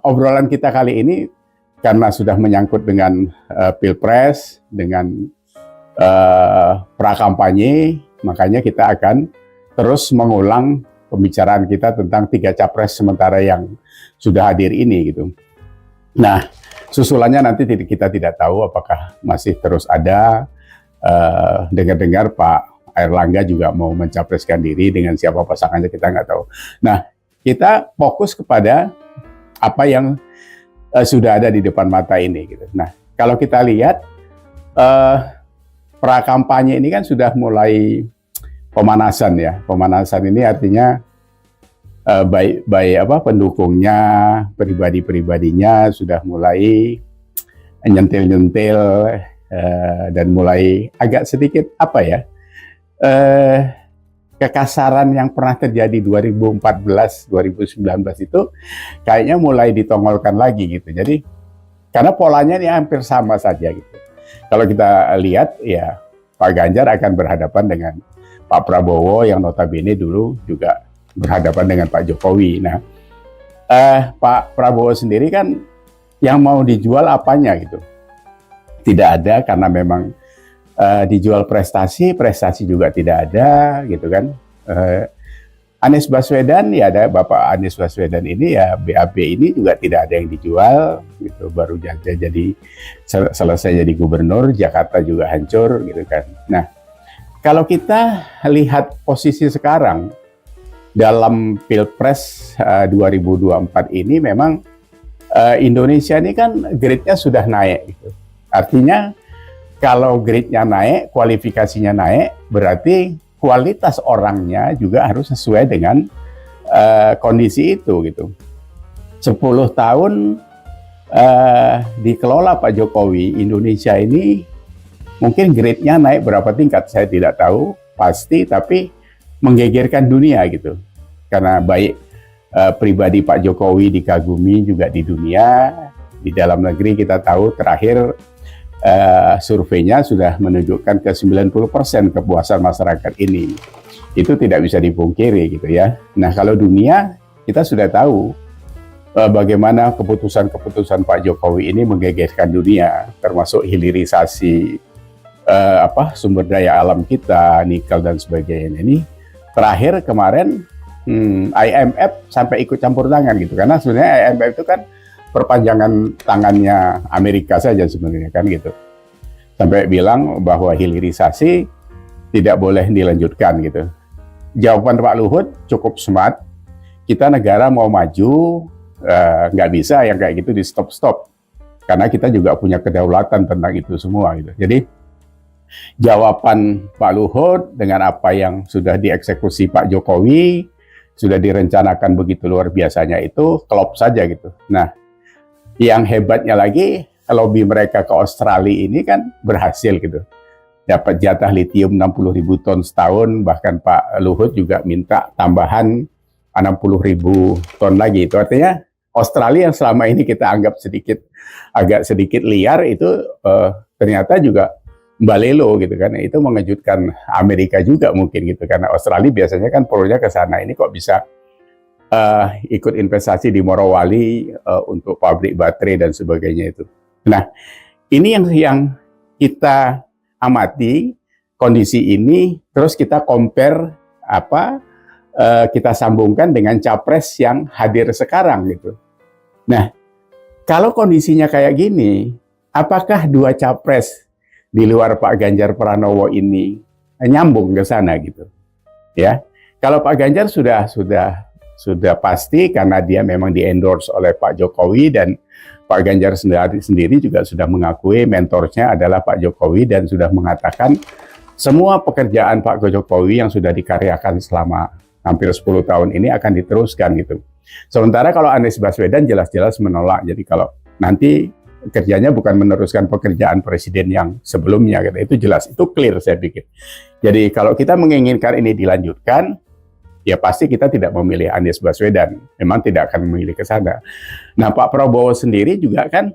Obrolan kita kali ini karena sudah menyangkut dengan Pilpres, dengan pra-kampanye, makanya kita akan terus mengulang pembicaraan kita tentang 3 capres sementara yang sudah hadir ini gitu. Nah, susulannya nanti kita tidak tahu apakah masih terus ada. Dengar-dengar Pak Airlangga juga mau mencapreskan diri, dengan siapa pasangannya kita nggak tahu. Nah, kita fokus kepada apa yang sudah ada di depan mata ini gitu. Nah, kalau kita lihat pra-kampanye ini kan sudah mulai pemanasan ya. Pemanasan ini artinya pendukungnya, pribadi-pribadinya sudah mulai nyentil-nyentil dan mulai agak sedikit kekasaran yang pernah terjadi 2014, 2019 itu kayaknya mulai ditongolkan lagi gitu. Jadi karena polanya ini hampir sama saja gitu. Kalau kita lihat ya Pak Ganjar akan berhadapan dengan Pak Prabowo yang notabene dulu juga berhadapan dengan Pak Jokowi. Nah, Pak Prabowo sendiri kan yang mau dijual apanya gitu. Tidak ada, karena memang dijual prestasi juga tidak ada gitu kan. Anies Baswedan ya ada Bapak Anies Baswedan ini ya, BAB ini juga tidak ada yang dijual gitu, baru jadi selesai jadi gubernur, Jakarta juga hancur gitu kan. Nah, kalau kita lihat posisi sekarang dalam Pilpres 2024 ini memang Indonesia ini kan grade-nya sudah naik gitu. Artinya kalau grade-nya naik, kualifikasinya naik, berarti kualitas orangnya juga harus sesuai dengan kondisi itu gitu. 10 tahun dikelola Pak Jokowi, Indonesia ini mungkin grade-nya naik berapa tingkat saya tidak tahu pasti, tapi menggegerkan dunia gitu. Karena baik pribadi Pak Jokowi dikagumi juga di dunia, di dalam negeri kita tahu terakhir surveinya sudah menunjukkan ke 90% kepuasan masyarakat ini. Itu tidak bisa dipungkiri gitu ya. Nah, kalau dunia kita sudah tahu bagaimana keputusan-keputusan Pak Jokowi ini menggegerkan dunia, termasuk hilirisasi sumber daya alam kita, nikel dan sebagainya. Ini terakhir kemarin IMF sampai ikut campur tangan gitu, karena sebenarnya IMF itu kan perpanjangan tangannya Amerika saja sebenarnya kan gitu. Sampai bilang bahwa hilirisasi tidak boleh dilanjutkan gitu. Jawaban Pak Luhut cukup smart. Kita negara mau maju, nggak bisa yang kayak gitu di stop-stop. Karena kita juga punya kedaulatan tentang itu semua gitu. Jadi jawaban Pak Luhut dengan apa yang sudah dieksekusi Pak Jokowi, sudah direncanakan begitu luar biasanya itu klop saja gitu. Nah, yang hebatnya lagi, lobby mereka ke Australia ini kan berhasil gitu. Dapat jatah litium 60.000 ton setahun, bahkan Pak Luhut juga minta tambahan 60.000 ton lagi. Itu artinya Australia yang selama ini kita anggap agak sedikit liar itu ternyata juga balelo gitu kan. Itu mengejutkan Amerika juga mungkin gitu, karena Australia biasanya kan pronya ke sana, ini kok bisa ikut investasi di Morowali untuk pabrik baterai dan sebagainya itu. Nah, ini yang kita amati kondisi ini, terus kita compare kita sambungkan dengan capres yang hadir sekarang gitu. Nah, kalau kondisinya kayak gini, apakah 2 capres di luar Pak Ganjar Pranowo ini nyambung ke sana gitu? Ya, kalau Pak Ganjar sudah pasti karena dia memang di-endorse oleh Pak Jokowi, dan Pak Ganjar sendiri juga sudah mengakui mentornya adalah Pak Jokowi dan sudah mengatakan semua pekerjaan Pak Jokowi yang sudah dikaryakan selama hampir 10 tahun ini akan diteruskan gitu. Sementara kalau Anies Baswedan jelas-jelas menolak. Jadi kalau nanti kerjanya bukan meneruskan pekerjaan presiden yang sebelumnya gitu. Itu jelas, itu clear saya pikir. Jadi kalau kita menginginkan ini dilanjutkan, ya pasti kita tidak memilih Anies Baswedan. Memang tidak akan memilih ke sana. Nah, Pak Prabowo sendiri juga kan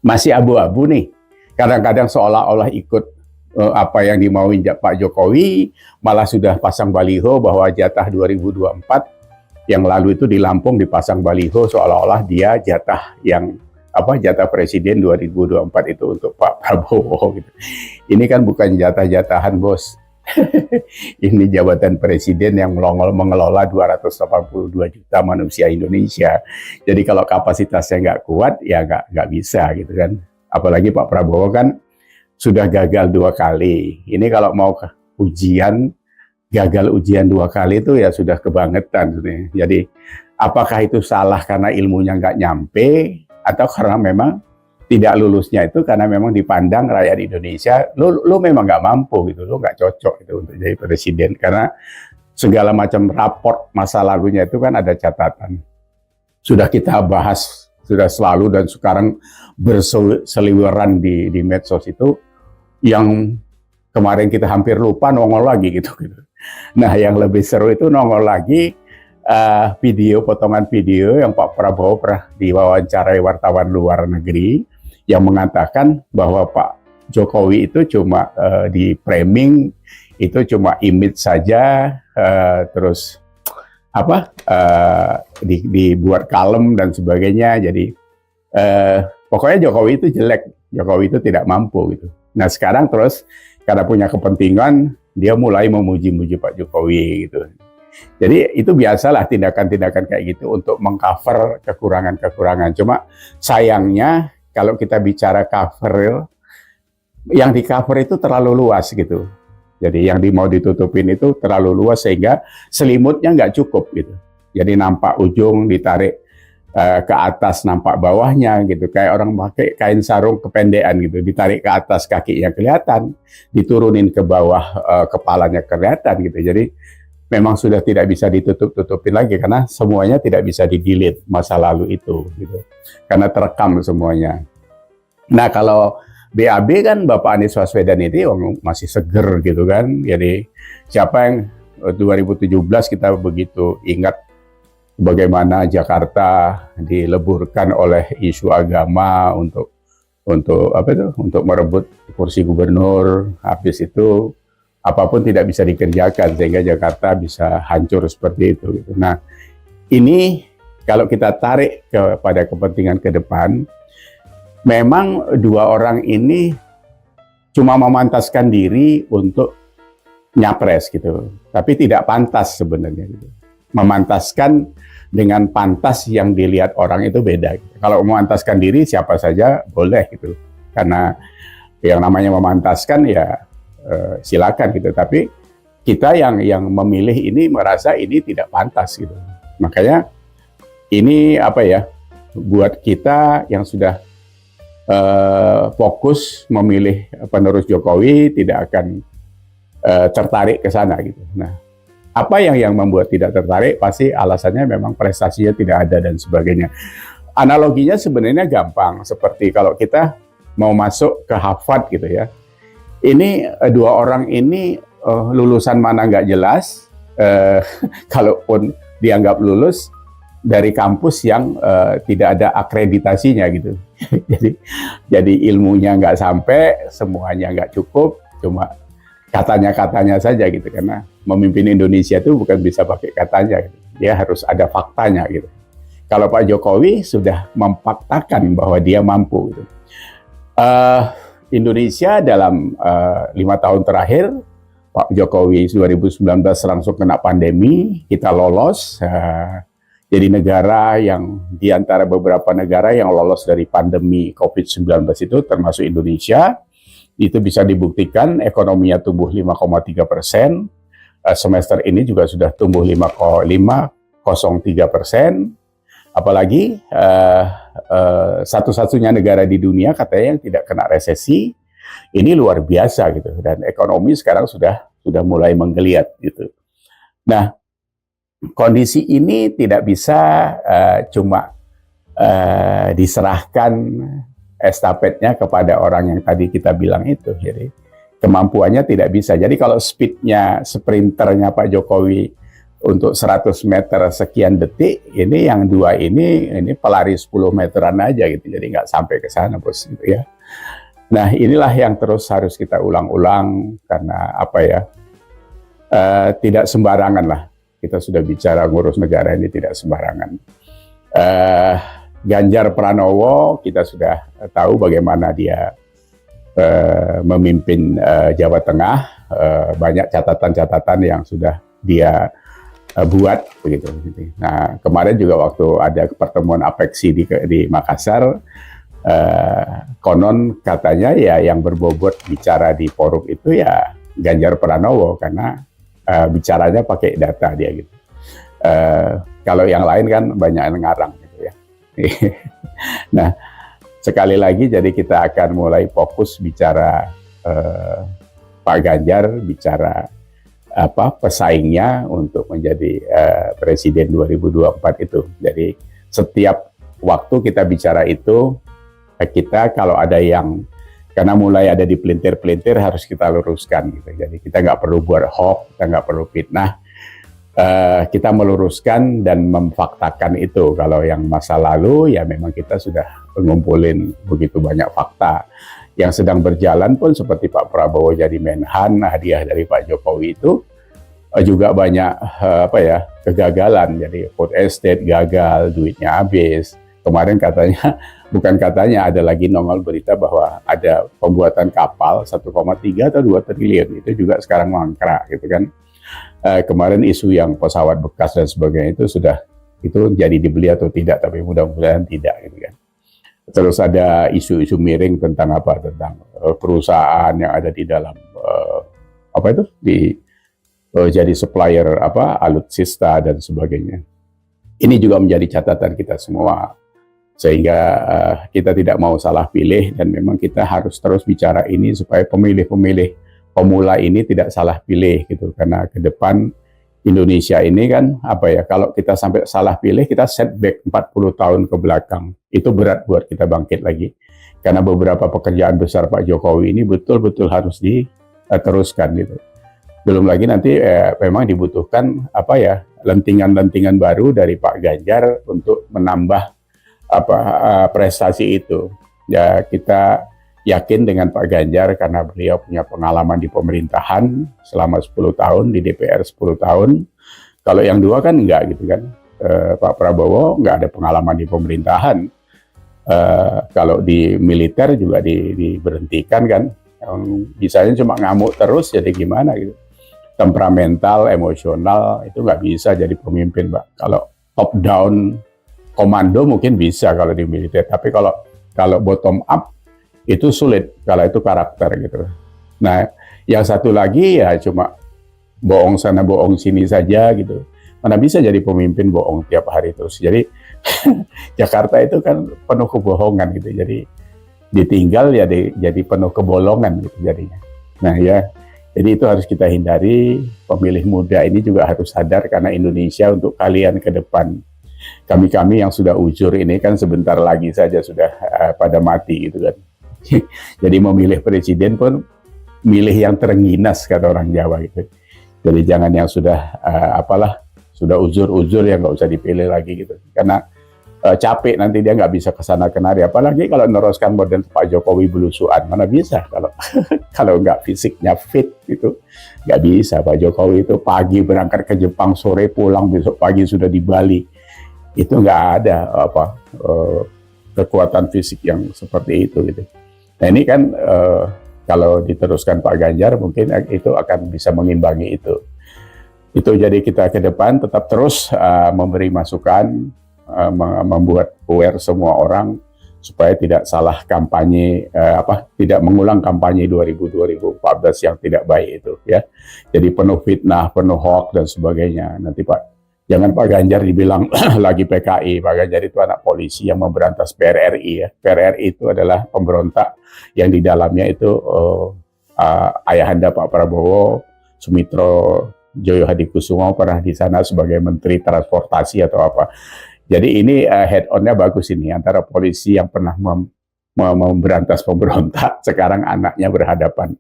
masih abu-abu nih. Kadang-kadang seolah-olah ikut apa yang dimauin Pak Jokowi, malah sudah pasang baliho bahwa jatah 2024 yang lalu itu di Lampung dipasang baliho seolah-olah dia jatah presiden 2024 itu untuk Pak Prabowo gitu. Ini kan bukan jatah-jatahan, bos. Ini jabatan presiden yang mengelola 282 juta manusia Indonesia. Jadi kalau kapasitasnya nggak kuat, ya nggak bisa gitu kan. Apalagi Pak Prabowo kan sudah gagal 2 kali. Ini kalau mau gagal ujian 2 kali itu ya sudah kebangetan. Jadi apakah itu salah karena ilmunya nggak nyampe, atau karena memang tidak lulusnya itu karena memang dipandang rakyat Indonesia, lu memang nggak mampu gitu, lu nggak cocok itu untuk jadi presiden, karena segala macam raport masa lalunya itu kan ada catatan. Sudah kita bahas, sudah selalu, dan sekarang berseliweran di medsos itu, yang kemarin kita hampir lupa nongol lagi gitu. Nah, yang lebih seru itu nongol lagi potongan video yang Pak Prabowo pernah diwawancarai wartawan luar negeri, yang mengatakan bahwa Pak Jokowi itu cuma di framing, itu cuma image saja, terus dibuat kalem dan sebagainya. Jadi pokoknya Jokowi itu jelek, Jokowi itu tidak mampu gitu. Nah sekarang terus karena punya kepentingan, dia mulai memuji-muji Pak Jokowi gitu. Jadi itu biasalah tindakan-tindakan kayak gitu untuk mengcover kekurangan-kekurangan. Cuma sayangnya kalau kita bicara cover, yang di cover itu terlalu luas gitu. Jadi yang mau ditutupin itu terlalu luas sehingga selimutnya nggak cukup gitu. Jadi nampak ujung, ditarik ke atas nampak bawahnya gitu. Kayak orang pakai kain sarung kependean gitu, ditarik ke atas kakinya kelihatan, diturunin ke bawah kepalanya kelihatan gitu. Jadi memang sudah tidak bisa ditutup-tutupin lagi karena semuanya tidak bisa di-delete masa lalu itu gitu. Karena terekam semuanya. Nah, kalau BAB kan Bapak Anies Baswedan ini masih seger gitu kan. Jadi siapa yang 2017 kita begitu ingat bagaimana Jakarta dileburkan oleh isu agama untuk merebut kursi gubernur. Habis itu apapun tidak bisa dikerjakan sehingga Jakarta bisa hancur seperti itu. Gitu. Nah, ini kalau kita tarik kepada kepentingan ke depan, memang dua orang ini cuma memantaskan diri untuk nyapres gitu, tapi tidak pantas sebenarnya. Gitu. Memantaskan dengan pantas yang dilihat orang itu beda. Gitu. Kalau memantaskan diri siapa saja boleh gitu, karena yang namanya memantaskan ya silakan gitu, tapi kita yang memilih ini merasa ini tidak pantas gitu. Makanya ini buat kita yang sudah fokus memilih penerus Jokowi tidak akan tertarik ke sana gitu. Nah, apa yang membuat tidak tertarik pasti alasannya memang prestasinya tidak ada dan sebagainya. Analoginya sebenarnya gampang, seperti kalau kita mau masuk ke Harvard gitu ya. Ini dua orang ini lulusan mana nggak jelas, kalaupun dianggap lulus dari kampus yang tidak ada akreditasinya gitu. jadi ilmunya nggak sampai, semuanya nggak cukup, cuma katanya saja gitu. Karena memimpin Indonesia itu bukan bisa pakai katanya, gitu. Dia harus ada faktanya gitu. Kalau Pak Jokowi sudah memfaktakan bahwa dia mampu gitu. Indonesia dalam 5 tahun terakhir, Pak Jokowi 2019 langsung kena pandemi, kita lolos, jadi negara yang di antara beberapa negara yang lolos dari pandemi COVID-19 itu termasuk Indonesia. Itu bisa dibuktikan ekonominya tumbuh 5,3%, semester ini juga sudah tumbuh 5,03%. Apalagi satu-satunya negara di dunia katanya yang tidak kena resesi. Ini luar biasa gitu, dan ekonomi sekarang sudah mulai menggeliat gitu. Nah, kondisi ini tidak bisa cuma diserahkan estafetnya kepada orang yang tadi kita bilang itu. Jadi kemampuannya tidak bisa. Jadi kalau speednya sprinternya Pak Jokowi untuk 100 meter sekian detik, ini yang dua ini pelari 10 meteran aja gitu, jadi nggak sampai ke sana bos gitu ya. Nah inilah yang terus harus kita ulang-ulang, karena tidak sembarangan lah kita sudah bicara ngurus negara ini tidak sembarangan. Ganjar Pranowo kita sudah tahu bagaimana dia memimpin Jawa Tengah, banyak catatan-catatan yang sudah dia buat begitu. Nah, kemarin juga waktu ada pertemuan Apeksi di Makassar, konon katanya ya yang berbobot bicara di forum itu ya Ganjar Pranowo karena bicaranya pakai data dia gitu. Kalau yang lain kan banyak yang ngarang gitu ya. Nah, sekali lagi jadi kita akan mulai fokus bicara Pak Ganjar, bicara pesaingnya untuk menjadi presiden 2024 itu. Jadi setiap waktu kita bicara itu, kita kalau ada yang karena mulai ada di pelintir-pelintir harus kita luruskan gitu. Jadi kita nggak perlu buat hoax, kita nggak perlu fitnah. Kita meluruskan dan memfaktakan itu. Kalau yang masa lalu ya memang kita sudah mengumpulin begitu banyak fakta. Yang sedang berjalan pun seperti Pak Prabowo jadi Menhan, hadiah dari Pak Jokowi itu juga banyak kegagalan. Jadi food estate gagal, duitnya habis. Kemarin katanya, bukan katanya, ada lagi nongol berita bahwa ada pembuatan kapal 1,3 atau 2 triliun. Itu juga sekarang mangkrak gitu kan. Kemarin isu yang pesawat bekas dan sebagainya itu jadi dibeli atau tidak, tapi mudah-mudahan tidak gitu kan. Terus ada isu-isu miring tentang perusahaan yang ada di dalam jadi supplier alutsista dan sebagainya. Ini juga menjadi catatan kita semua sehingga kita tidak mau salah pilih dan memang kita harus terus bicara ini supaya pemilih-pemilih pemula ini tidak salah pilih gitu, karena ke depan Indonesia ini kan kalau kita sampai salah pilih kita setback 40 tahun ke belakang, itu berat buat kita bangkit lagi karena beberapa pekerjaan besar Pak Jokowi ini betul-betul harus diteruskan gitu. Belum lagi nanti memang dibutuhkan lentingan-lentingan baru dari Pak Ganjar untuk menambah prestasi itu. Ya kita yakin dengan Pak Ganjar karena beliau punya pengalaman di pemerintahan selama 10 tahun, di DPR 10 tahun. Kalau yang dua kan enggak gitu kan. Pak Prabowo enggak ada pengalaman di pemerintahan. Kalau di militer juga diberhentikan kan. Bisanya cuma ngamuk terus, jadi gimana gitu. Temperamental, emosional, itu nggak bisa jadi pemimpin, Pak. Kalau top down, komando mungkin bisa kalau di militer. Tapi kalau bottom up, itu sulit kalau itu karakter gitu. Nah, yang satu lagi ya cuma bohong sana bohong sini saja gitu. Mana bisa jadi pemimpin bohong tiap hari terus. Jadi Jakarta itu kan penuh kebohongan gitu. Jadi ditinggal ya jadi penuh kebolongan gitu jadinya. Nah ya, jadi itu harus kita hindari. Pemilih muda ini juga harus sadar karena Indonesia untuk kalian ke depan. Kami yang sudah ujur ini kan sebentar lagi saja sudah pada mati gitu kan. Jadi memilih presiden pun milih yang terengginas kata orang Jawa gitu. Jadi jangan yang sudah sudah ujur-ujur yang nggak usah dipilih lagi gitu. Karena capek nanti dia nggak bisa kesana kemari. Apalagi kalau meneruskan model Pak Jokowi belusuan, mana bisa kalau kalau nggak fisiknya fit itu nggak bisa. Pak Jokowi itu pagi berangkat ke Jepang, sore pulang, besok pagi sudah di Bali. Itu nggak ada kekuatan fisik yang seperti itu gitu. Nah ini kan kalau diteruskan Pak Ganjar mungkin itu akan bisa mengimbangi itu. Itu jadi kita ke depan tetap terus memberi masukan, membuat aware semua orang supaya tidak salah kampanye, tidak mengulang kampanye 2014 yang tidak baik itu ya. Jadi penuh fitnah, penuh hoax dan sebagainya. Nanti jangan Pak Ganjar dibilang lagi PKI. Pak Ganjar itu anak polisi yang memberantas PRRI ya. PRRI itu adalah pemberontak yang di dalamnya itu ayahanda Pak Prabowo, Sumitro Joyo Hadikusumo pernah di sana sebagai Menteri Transportasi atau apa. Jadi ini head on-nya bagus ini antara polisi yang pernah memberantas pemberontak, sekarang anaknya berhadapan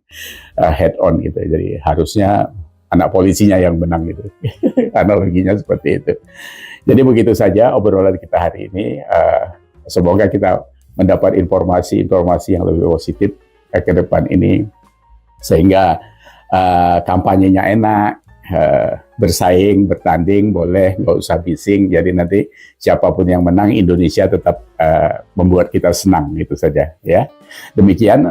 head on gitu. Jadi harusnya anak polisinya yang menang gitu. Analoginya seperti itu. Jadi begitu saja obrolan kita hari ini. Semoga kita mendapat informasi yang lebih positif ke depan ini sehingga kampanyenya enak, bersaing, bertanding, boleh, nggak usah bising. Jadi nanti siapapun yang menang, Indonesia tetap membuat kita senang, itu saja. Ya, demikian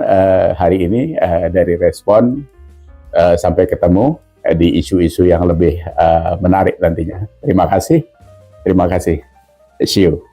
hari ini dari Respon. Sampai ketemu di isu-isu yang lebih menarik nantinya. Terima kasih. Terima kasih. See you.